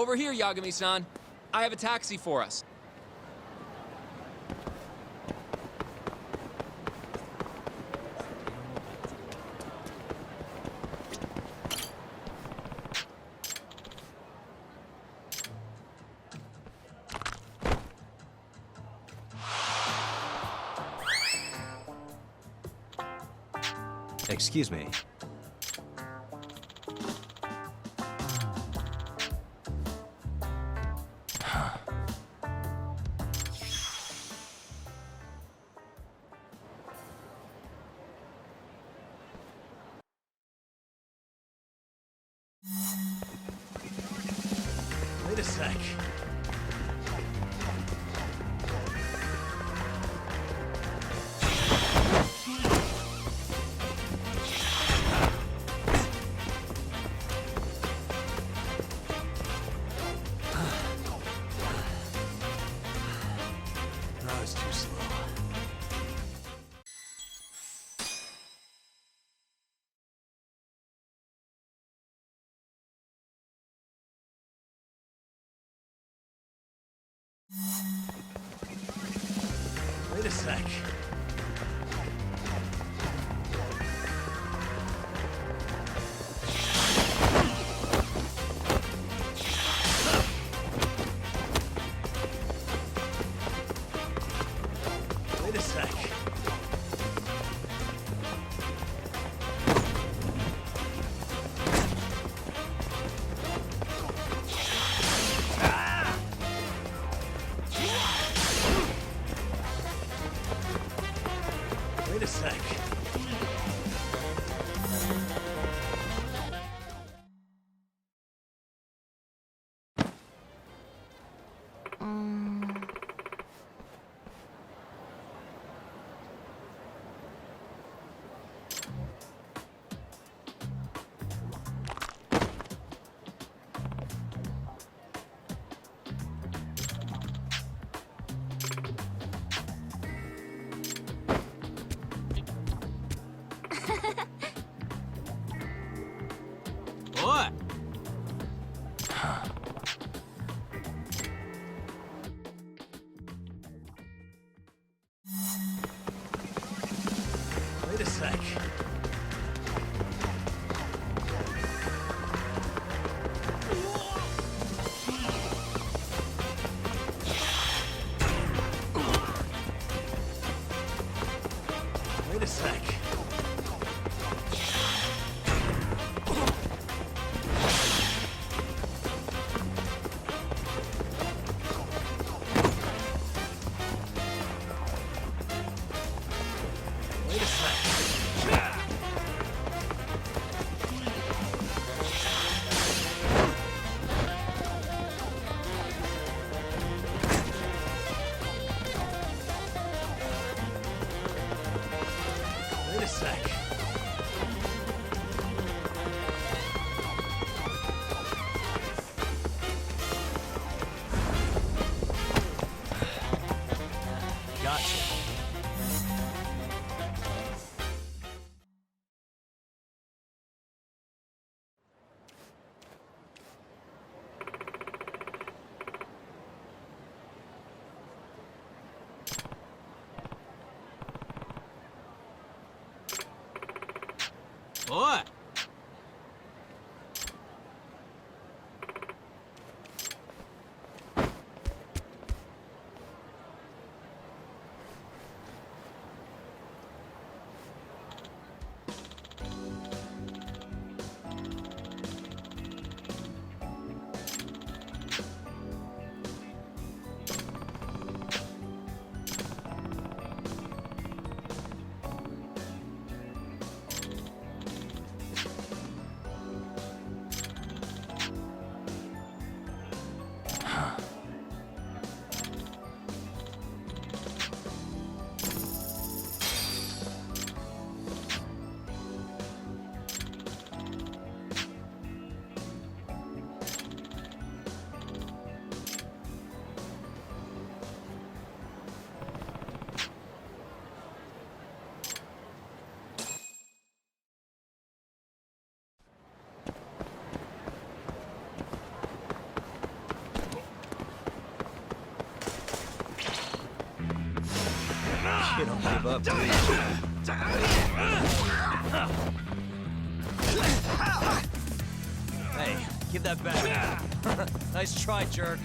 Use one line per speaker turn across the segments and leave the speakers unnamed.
Over here, Yagami-san. I have a taxi for us.
Excuse me.
Wait a sec. That was too slow. Wait a sec. Wait a sec. Wait a sec.
What?
Wait a sec. Wait a sec. Wait a sec.
give up, please.
Hey, give that back. Nice try, jerk.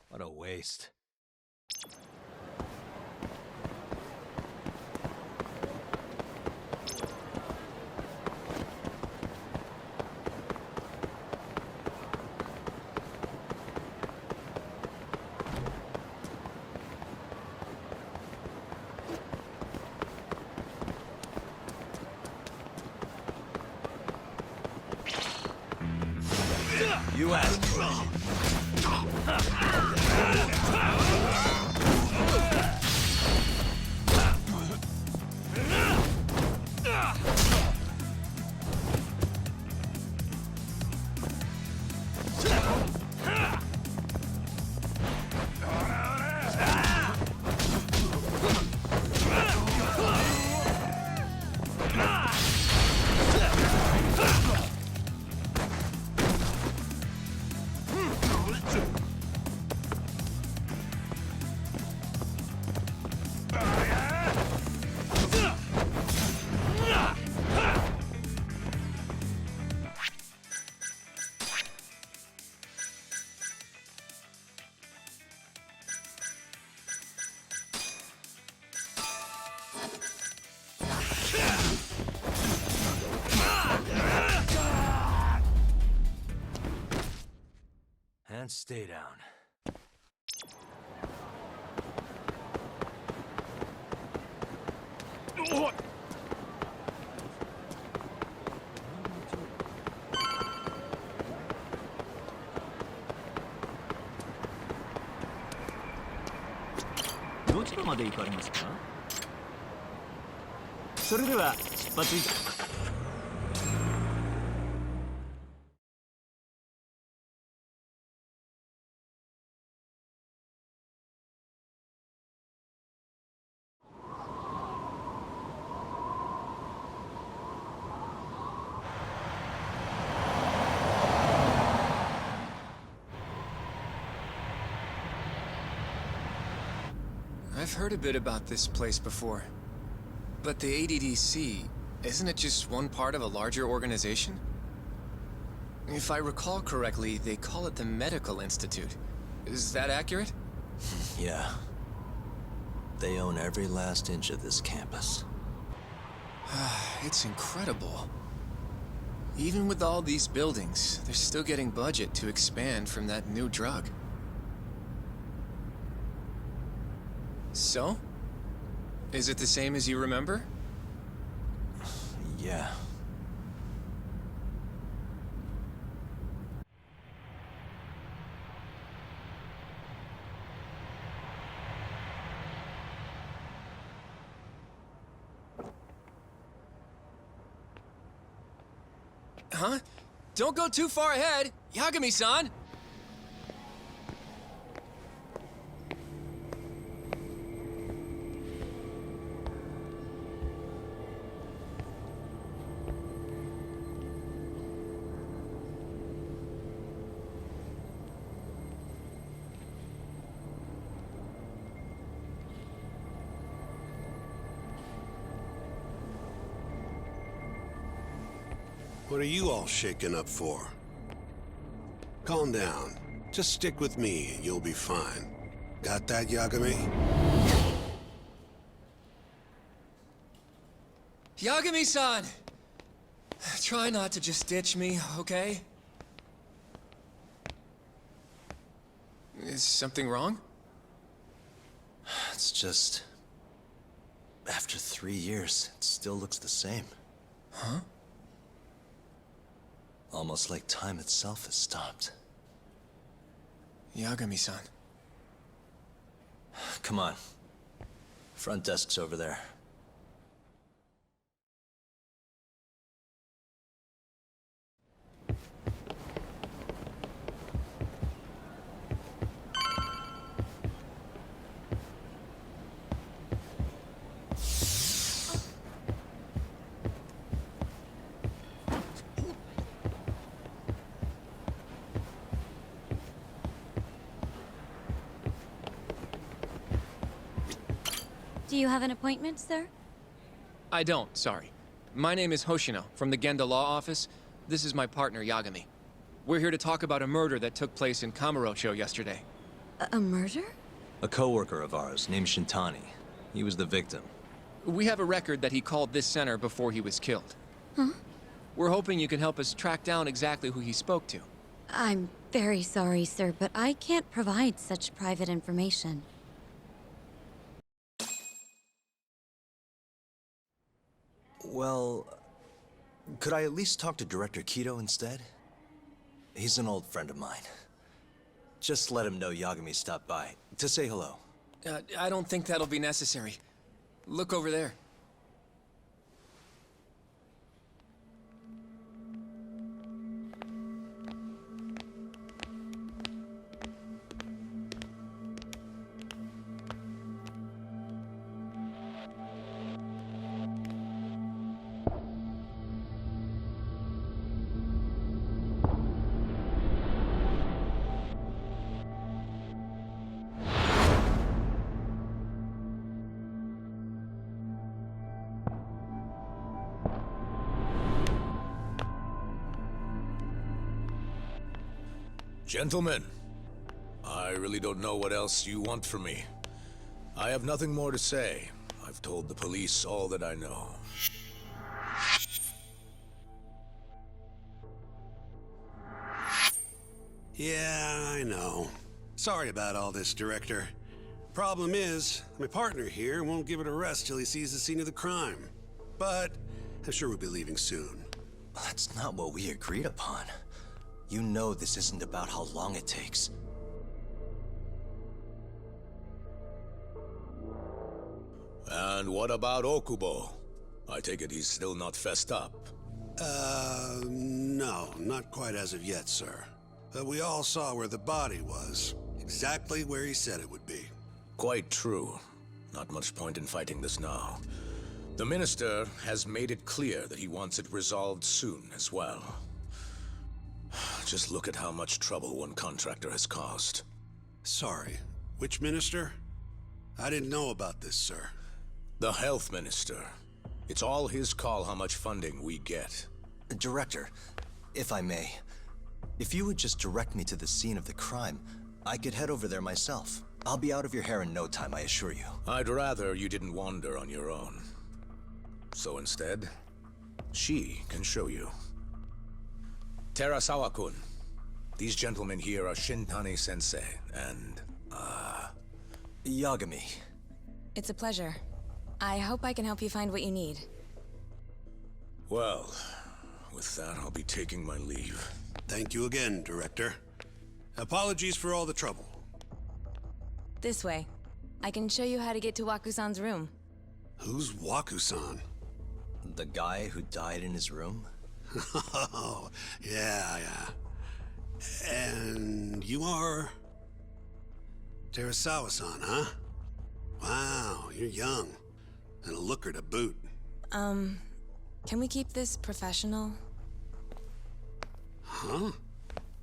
What a waste.
You asked for it.
And stay down.
どちらまで行かれますか？それでは出発いた。
I've heard a bit about this place before. But the ADDC, isn't it just one part of a larger organization? If I recall correctly, they call it the Medical Institute. Is that accurate?
Yeah. They own every last inch of this campus.
It's incredible. Even with all these buildings, they're still getting budget to expand from that new drug. So? Is it the same as you remember?
Yeah.
Huh? Don't go too far ahead! Yagami-san!
What are you all shaken up for? Calm down. Just stick with me and you'll be fine. Got that, Yagami?
Yagami-san! Try not to just ditch me, okay? Is something wrong?
It's just... After 3 years, it still looks the same.
Huh?
Almost like time itself has stopped.
Yagami-san.
Come on. Front desk's over there.
Do you have an appointment, sir?
I don't, sorry. My name is Hoshino, from the Genda Law Office. This is my partner, Yagami. We're here to talk about a murder that took place in Kamurocho yesterday.
A murder?
A coworker of ours named Shintani. He was the victim.
We have a record that he called this center before he was killed.
Huh?
We're hoping you can help us track down exactly who he spoke to.
I'm very sorry, sir, but I can't provide such private information.
Well, could I at least talk to Director Kido instead? He's an old friend of mine. Just let him know Yagami stopped by to say hello.
I don't think that'll be necessary. Look over there.
Gentlemen, I really don't know what else you want from me. I have nothing more to say. I've told the police all that I know.
Yeah, I know. Sorry about all this, Director. Problem is, my partner here won't give it a rest till he sees the scene of the crime. But I'm sure we'll be leaving soon.
That's not what we agreed upon. You know this isn't about how long it takes.
And what about Okubo? I take it he's still not fessed up.
No, not quite as of yet, sir. We all saw where the body was. Exactly where he said it would be.
Quite true. Not much point in fighting this now. The Minister has made it clear that he wants it resolved soon as well. Just look at how much trouble one contractor has caused.
Sorry, which minister? I didn't know about this, sir.
The Health Minister. It's all his call how much funding we get.
Director, if I may, if you would just direct me to the scene of the crime, I could head over there myself. I'll be out of your hair in no time, I assure you.
I'd rather you didn't wander on your own. So instead, she can show you. Terasawa-kun, these gentlemen here are Shintani-sensei and,
Yagami.
It's a pleasure. I hope I can help you find what you need.
Well, with that, I'll be taking my leave.
Thank you again, Director. Apologies for all the trouble.
This way. I can show you how to get to Waku-san's room.
Who's Waku-san?
The guy who died in his room?
Oh, yeah. And you are... Terasawa-san, huh? Wow, you're young. And a looker to boot.
Can we keep this professional?
Huh?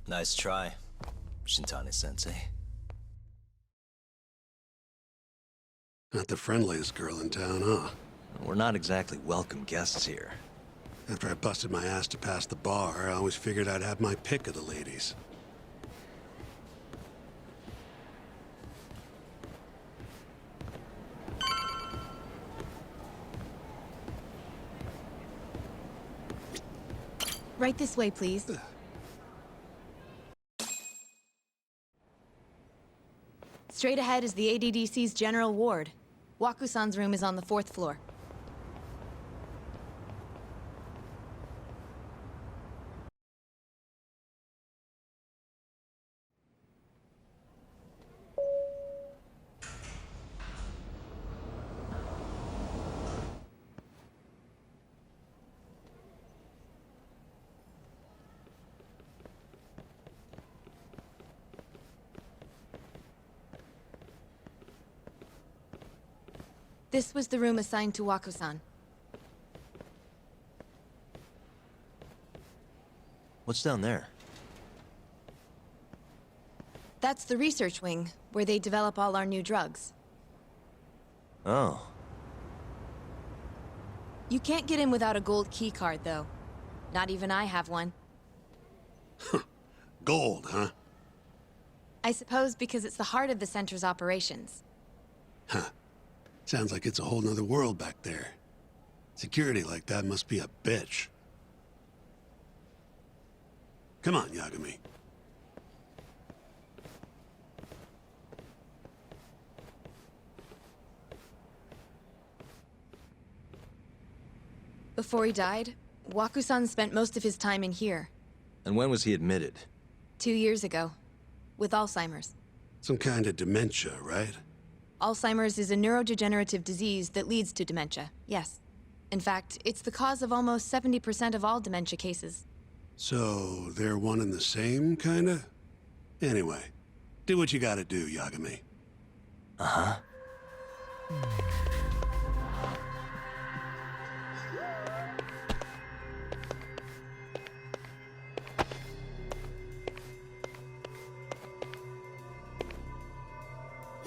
Nice try, Shintani-sensei.
Not the friendliest girl in town, huh?
We're not exactly welcome guests here.
After I busted my ass to pass the bar, I always figured I'd have my pick of the ladies.
Right this way, please. Straight ahead is the ADDC's general ward. Waku-san's room is on the 4th floor. This was the room assigned to Waku-san.
What's down there?
That's the research wing, where they develop all our new drugs.
Oh,
You can't get in without a gold key card, though. Not even I have one.
Gold, huh?
I suppose because it's the heart of the center's operations.
Huh. Sounds like it's a whole nother world back there. Security like that must be a bitch. Come on, Yagami.
Before he died, Waku-san spent most of his time in here.
And when was he admitted?
2 years ago. With Alzheimer's.
Some kind of dementia, right?
Alzheimer's is a neurodegenerative disease that leads to dementia, yes. In fact, it's the cause of almost 70% of all dementia cases.
So, they're one and the same, kinda? Anyway, do what you gotta do, Yagami.
Uh-huh.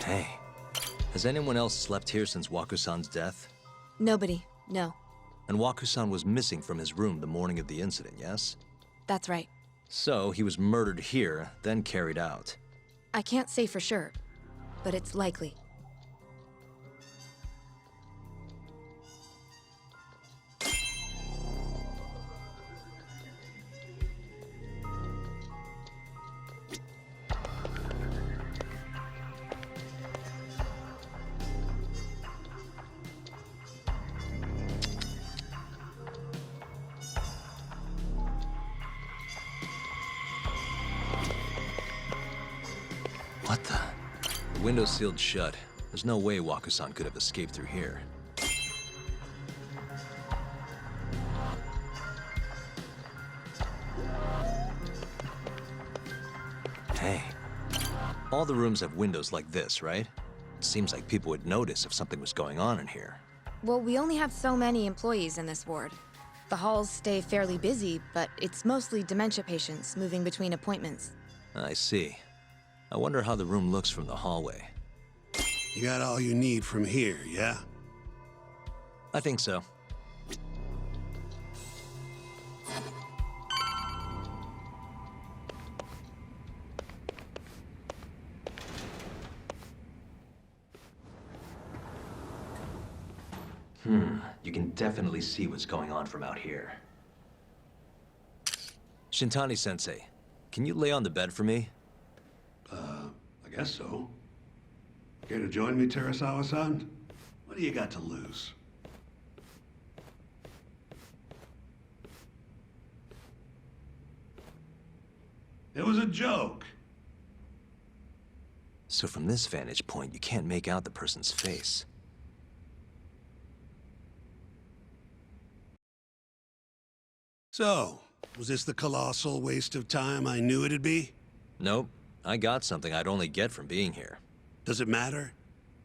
Hey, has anyone else slept here since Waku-san's death?
Nobody, no.
And Waku-san was missing from his room the morning of the incident, yes?
That's right.
So, he was murdered here, then carried out.
I can't say for sure, but it's likely.
What the? The window's sealed shut. There's no way Waku-san could have escaped through here. Hey, all the rooms have windows like this, right? It seems like people would notice if something was going on in here.
Well, we only have so many employees in this ward. The halls stay fairly busy, but it's mostly dementia patients moving between appointments.
I see. I wonder how the room looks from the hallway.
You got all you need from here, yeah?
I think so. You can definitely see what's going on from out here. Shintani-sensei, can you lay on the bed for me?
I guess so. Care to join me, Terasawa-san? What do you got to lose? It was a joke.
So from this vantage point, you can't make out the person's face.
So, was this the colossal waste of time I knew it'd be?
Nope. I got something I'd only get from being here.
Does it matter?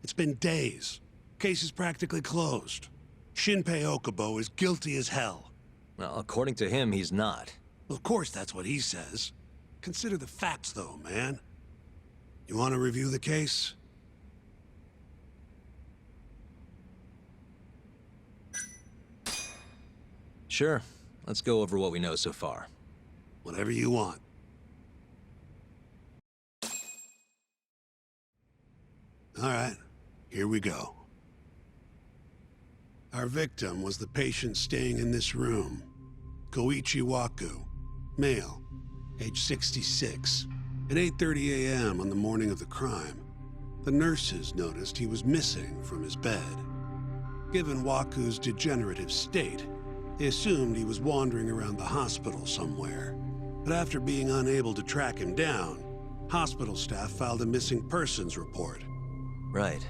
It's been days. Case is practically closed. Shinpei Okubo is guilty as hell.
Well, according to him, he's not.
Well, of course that's what he says. Consider the facts, though, man. You want to review the case?
Sure. Let's go over what we know so far.
Whatever you want. All right, here we go. Our victim was the patient staying in this room. Koichi Waku, male, age 66. At 8:30 a.m. on the morning of the crime, the nurses noticed he was missing from his bed. Given Waku's degenerative state, they assumed he was wandering around the hospital somewhere. But after being unable to track him down, hospital staff filed a missing persons report.
Right.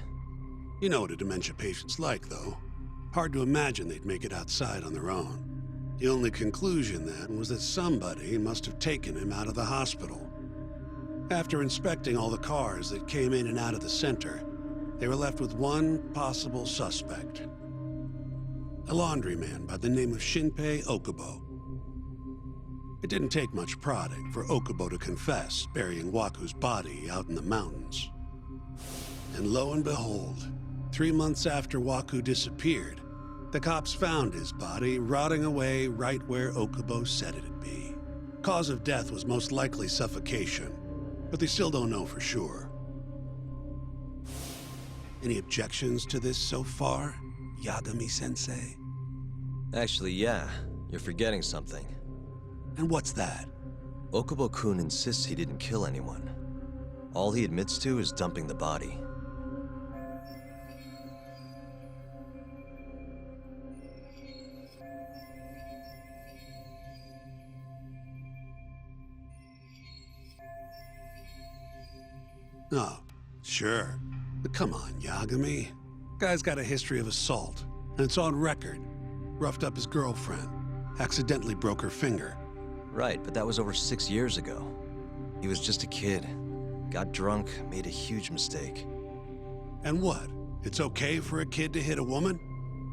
You know what a dementia patient's like, though. Hard to imagine they'd make it outside on their own. The only conclusion then was that somebody must have taken him out of the hospital. After inspecting all the cars that came in and out of the center, they were left with one possible suspect. A laundryman by the name of Shinpei Okubo. It didn't take much prodding for Okubo to confess burying Waku's body out in the mountains. And lo and behold, 3 months after Waku disappeared, The cops found his body rotting away right where Okubo said it'd be. Cause of death was most likely suffocation, but they still don't know for sure. Any objections to this so far, Yagami-sensei?
Actually, yeah. You're forgetting something.
And what's that?
Okubo-kun insists he didn't kill anyone. All he admits to is dumping the body.
Oh, sure. But come on, Yagami. Guy's got a history of assault, and it's on record. Roughed up his girlfriend, accidentally broke her finger.
Right, but that was over 6 years ago. He was just a kid. Got drunk, made a huge mistake.
And what? It's okay for a kid to hit a woman?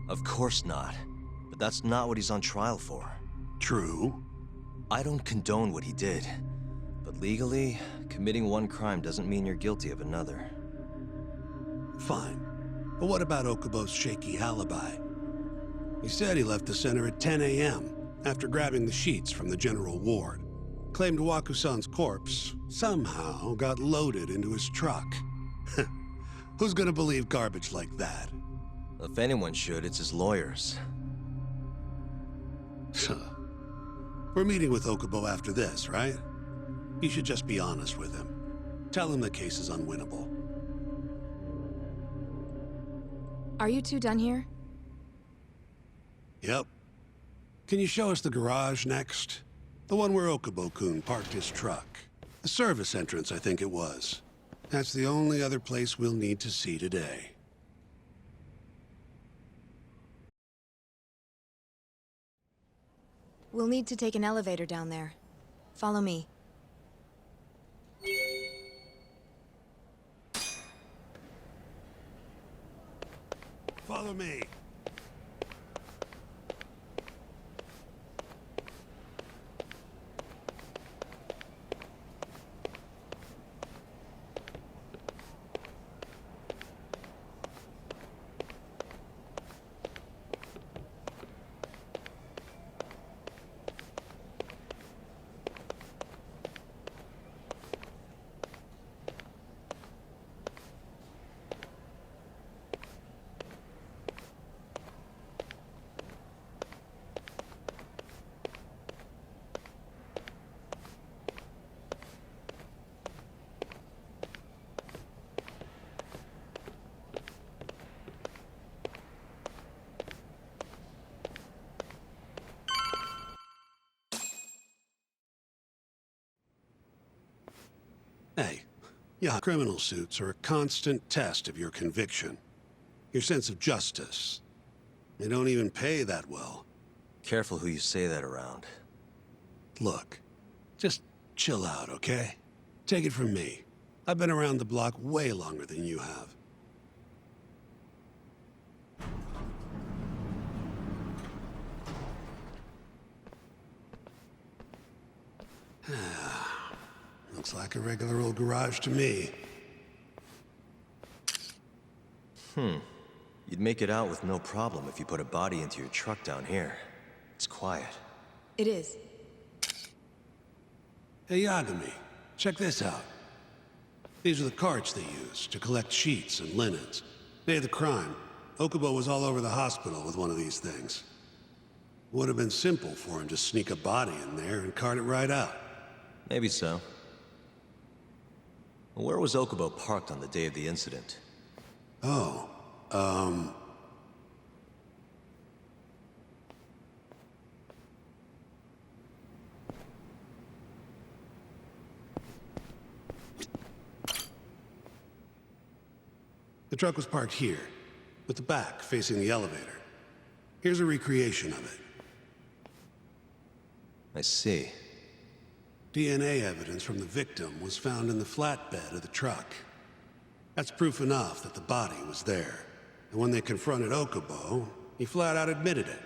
Of course not. But that's not what he's on trial for.
True.
I don't condone what he did. But legally, committing one crime doesn't mean you're guilty of another.
Fine. But what about Okubo's shaky alibi? He said he left the center at 10 a.m. after grabbing the sheets from the general ward. Claimed Wakusan's corpse somehow got loaded into his truck. Who's gonna believe garbage like that?
If anyone should, it's his lawyers.
We're meeting with Okubo after this, right? You should just be honest with him. Tell him the case is unwinnable.
Are you two done here?
Yep. Can you show us the garage next? The one where Okubo-kun parked his truck. The service entrance, I think it was. That's the only other place we'll need to see today.
We'll need to take an elevator down there. Follow me.
Follow me. Hey, yeah, criminal suits are a constant test of your conviction. Your sense of justice. They don't even pay that well.
Careful who you say that around.
Look, just chill out, okay? Take it from me. I've been around the block way longer than you have. Looks like a regular old garage to me.
You'd make it out with no problem if you put a body into your truck down here. It's quiet.
It is.
Hey, Yagami, check this out. These are the carts they use to collect sheets and linens. Day of the crime, Okubo was all over the hospital with one of these things. Would have been simple for him to sneak a body in there and cart it right out.
Maybe so. Where was Okubo parked on the day of the incident?
Oh, the truck was parked here, with the back facing the elevator. Here's a recreation of it.
I see.
DNA evidence from the victim was found in the flatbed of the truck. That's proof enough that the body was there. And when they confronted Okubo, he flat out admitted it.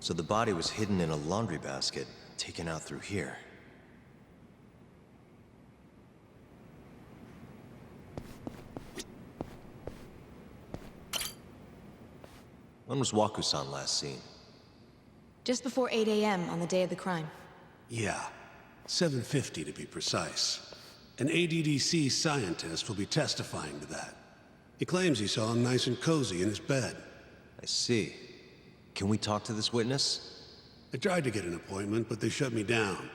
So the body was hidden in a laundry basket, taken out through here. When was Waku-san last seen?
Just before 8 a.m. on the day of the crime.
Yeah, 7:50 to be precise. An ADDC scientist will be testifying to that. He claims he saw him nice and cozy in his bed.
I see. Can we talk to this witness?
I tried to get an appointment, but they shut me down.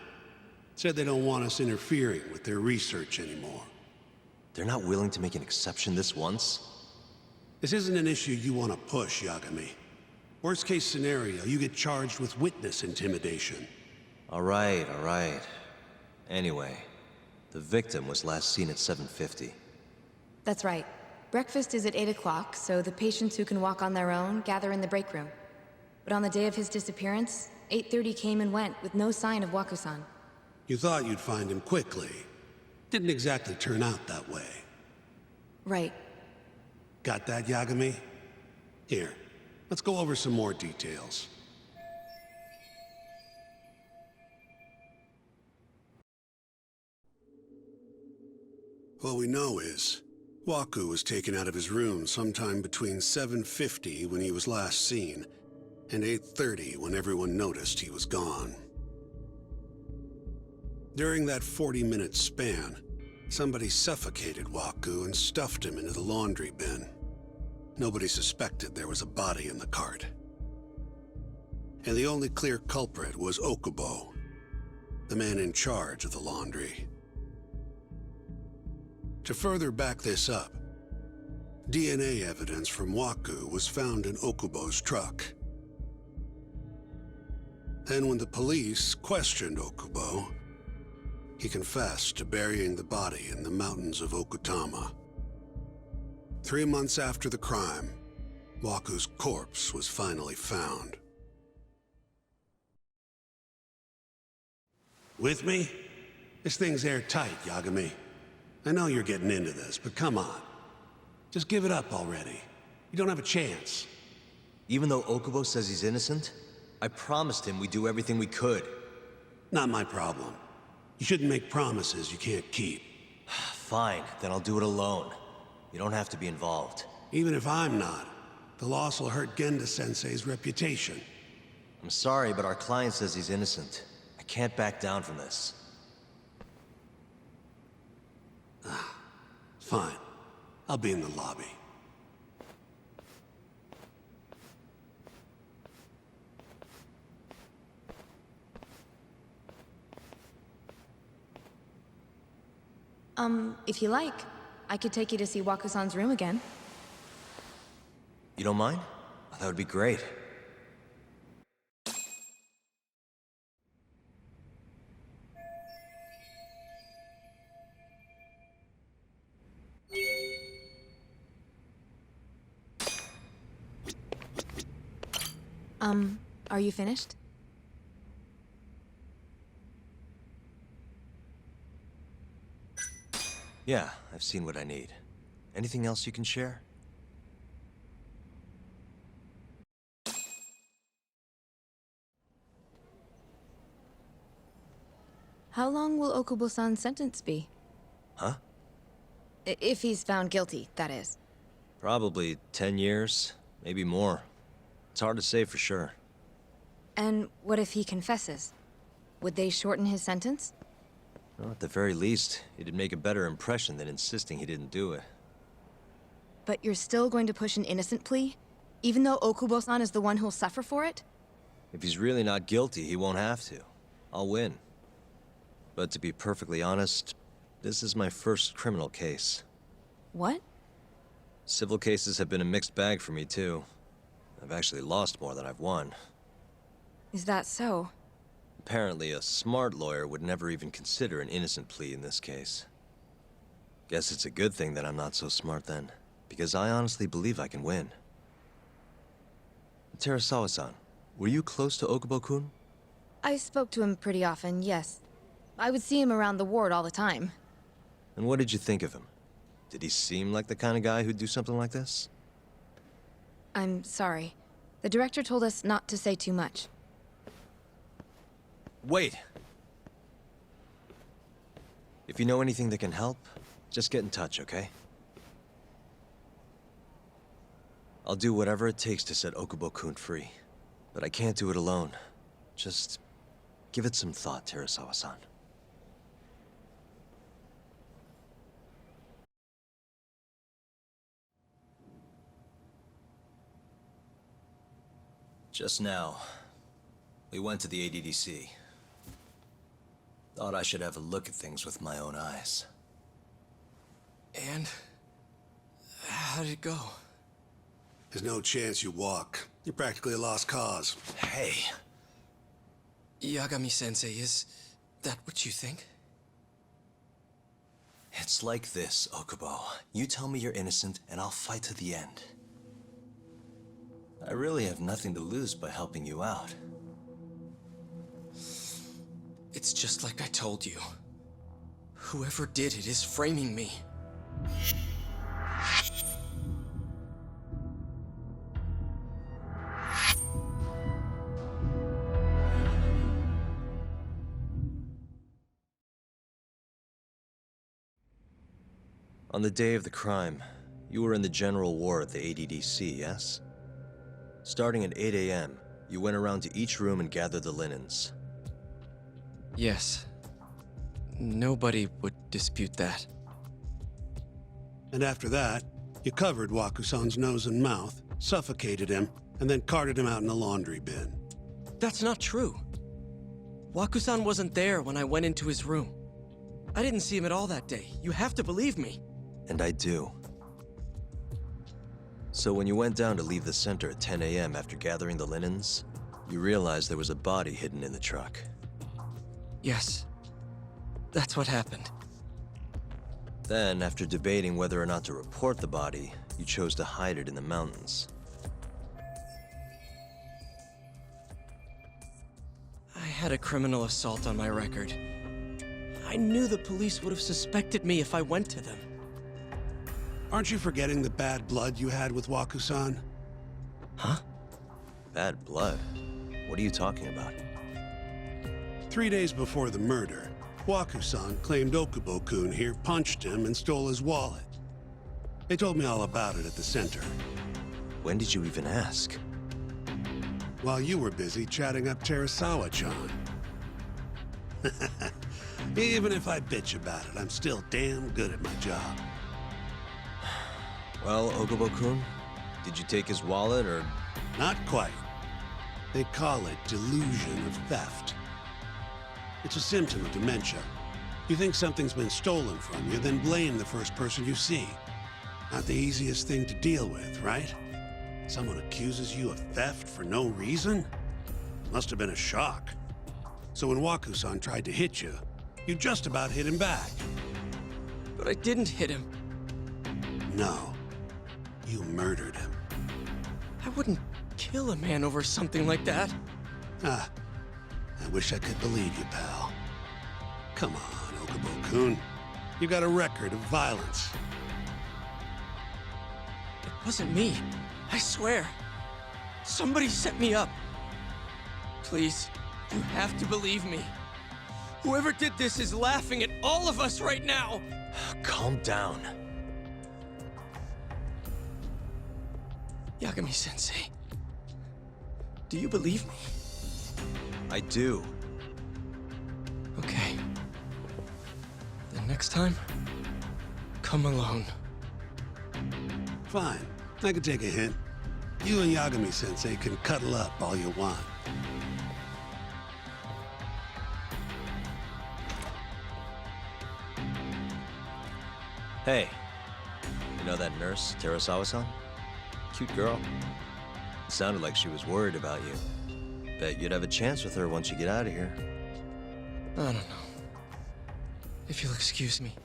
Said they don't want us interfering with their research anymore.
They're not willing to make an exception this once?
This isn't an issue you want to push, Yagami. Worst case scenario, you get charged with witness intimidation.
All right. Anyway, the victim was last seen at 7:50.
That's right. Breakfast is at 8 o'clock, so the patients who can walk on their own gather in the break room. But on the day of his disappearance, 8:30 came and went with no sign of Waku-san.
You thought you'd find him quickly. Didn't exactly turn out that way.
Right.
Got that, Yagami? Here, let's go over some more details. What we know is, Waku was taken out of his room sometime between 7:50 when he was last seen, and 8:30 when everyone noticed he was gone. During that 40-minute span, somebody suffocated Waku and stuffed him into the laundry bin. Nobody suspected there was a body in the cart. And the only clear culprit was Okubo, the man in charge of the laundry. To further back this up, DNA evidence from Waku was found in Okubo's truck. Then when the police questioned Okubo, he confessed to burying the body in the mountains of Okutama. 3 months after the crime, Waku's corpse was finally found. With me? This thing's airtight, Yagami. I know you're getting into this, but come on. Just give it up already. You don't have a chance.
Even though Okubo says he's innocent, I promised him we'd do everything we could.
Not my problem. You shouldn't make promises you can't keep.
Fine, then I'll do it alone. You don't have to be involved.
Even if I'm not, the loss will hurt Genda-sensei's reputation.
I'm sorry, but our client says he's innocent. I can't back down from this.
Fine. I'll be in the lobby.
If you like, I could take you to see Waku-san's room again.
You don't mind? That would be great.
Are you finished?
Yeah, I've seen what I need. Anything else you can share?
How long will Okubo-san's sentence be?
Huh?
If he's found guilty, that is.
Probably 10 years, maybe more. It's hard to say for sure.
And what if he confesses? Would they shorten his sentence?
Well, at the very least, it'd make a better impression than insisting he didn't do it.
But you're still going to push an innocent plea? Even though Okubo-san is the one who'll suffer for it?
If he's really not guilty, he won't have to. I'll win. But to be perfectly honest, this is my first criminal case.
What?
Civil cases have been a mixed bag for me, too. I've actually lost more than I've won.
Is that so?
Apparently, a smart lawyer would never even consider an innocent plea in this case. Guess it's a good thing that I'm not so smart then, because I honestly believe I can win. Terasawa-san, were you close to Okubo-kun?
I spoke to him pretty often, yes. I would see him around the ward all the time.
And what did you think of him? Did he seem like the kind of guy who'd do something like this?
I'm sorry. The director told us not to say too much.
Wait! If you know anything that can help, just get in touch, okay? I'll do whatever it takes to set Okubo-kun free. But I can't do it alone. Just give it some thought, Terasawa-san. Just now, we went to the ADDC. Thought I should have a look at things with my own eyes.
And? How did it go?
There's no chance you walk. You're practically a lost cause.
Hey!
Yagami-sensei, is that what you think?
It's like this, Okubo. You tell me you're innocent, and I'll fight to the end. I really have nothing to lose by helping you out.
It's just like I told you. Whoever did it is framing me.
On the day of the crime, you were in the general ward at the ADDC, yes? Starting at 8 a.m., you went around to each room and gathered the linens.
Yes. Nobody would dispute that.
And after that, you covered Wakusan's nose and mouth, suffocated him, and then carted him out in a laundry bin.
That's not true. Wakusan wasn't there when I went into his room. I didn't see him at all that day. You have to believe me.
And I do. So when you went down to leave the center at 10 a.m. after gathering the linens, you realized there was a body hidden in the truck.
Yes. That's what happened.
Then, after debating whether or not to report the body, you chose to hide it in the mountains.
I had a criminal assault on my record. I knew the police would have suspected me if I went to them.
Aren't you forgetting the bad blood you had with Wakusan?
Huh?
Bad blood? What are you talking about?
3 days before the murder, Wakusan claimed Okubo-kun here punched him and stole his wallet. They told me all about it at the center.
When did you even ask?
While you were busy chatting up Terasawa-chan. Even if I bitch about it, I'm still damn good at my job.
Well, Okubo-kun, did you take his wallet, or...?
Not quite. They call it delusion of theft. It's a symptom of dementia. You think something's been stolen from you, then blame the first person you see. Not the easiest thing to deal with, right? Someone accuses you of theft for no reason? Must have been a shock. So when Wakusan tried to hit you, you just about hit him back.
But I didn't hit him.
No. You murdered him.
I wouldn't kill a man over something like that.
Ah, I wish I could believe you, pal. Come on, Okubo-kun. You got a record of violence.
It wasn't me. I swear. Somebody set me up. Please, you have to believe me. Whoever did this is laughing at all of us right now.
Calm down.
Yagami-sensei, do you believe me?
I do.
Okay. Then next time, come alone.
Fine. I can take a hint. You and Yagami-sensei can cuddle up all you want.
Hey, you know that nurse, Terasawa-san? Cute girl. Sounded like she was worried about you. Bet you'd have a chance with her once you get out of here.
I don't know. If you'll excuse me.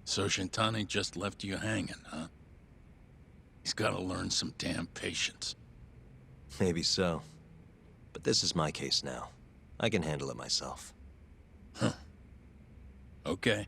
So Shintani just left you hanging, huh? He's gotta learn some damn patience.
Maybe so. But this is my case now. I can handle it myself.
Okay.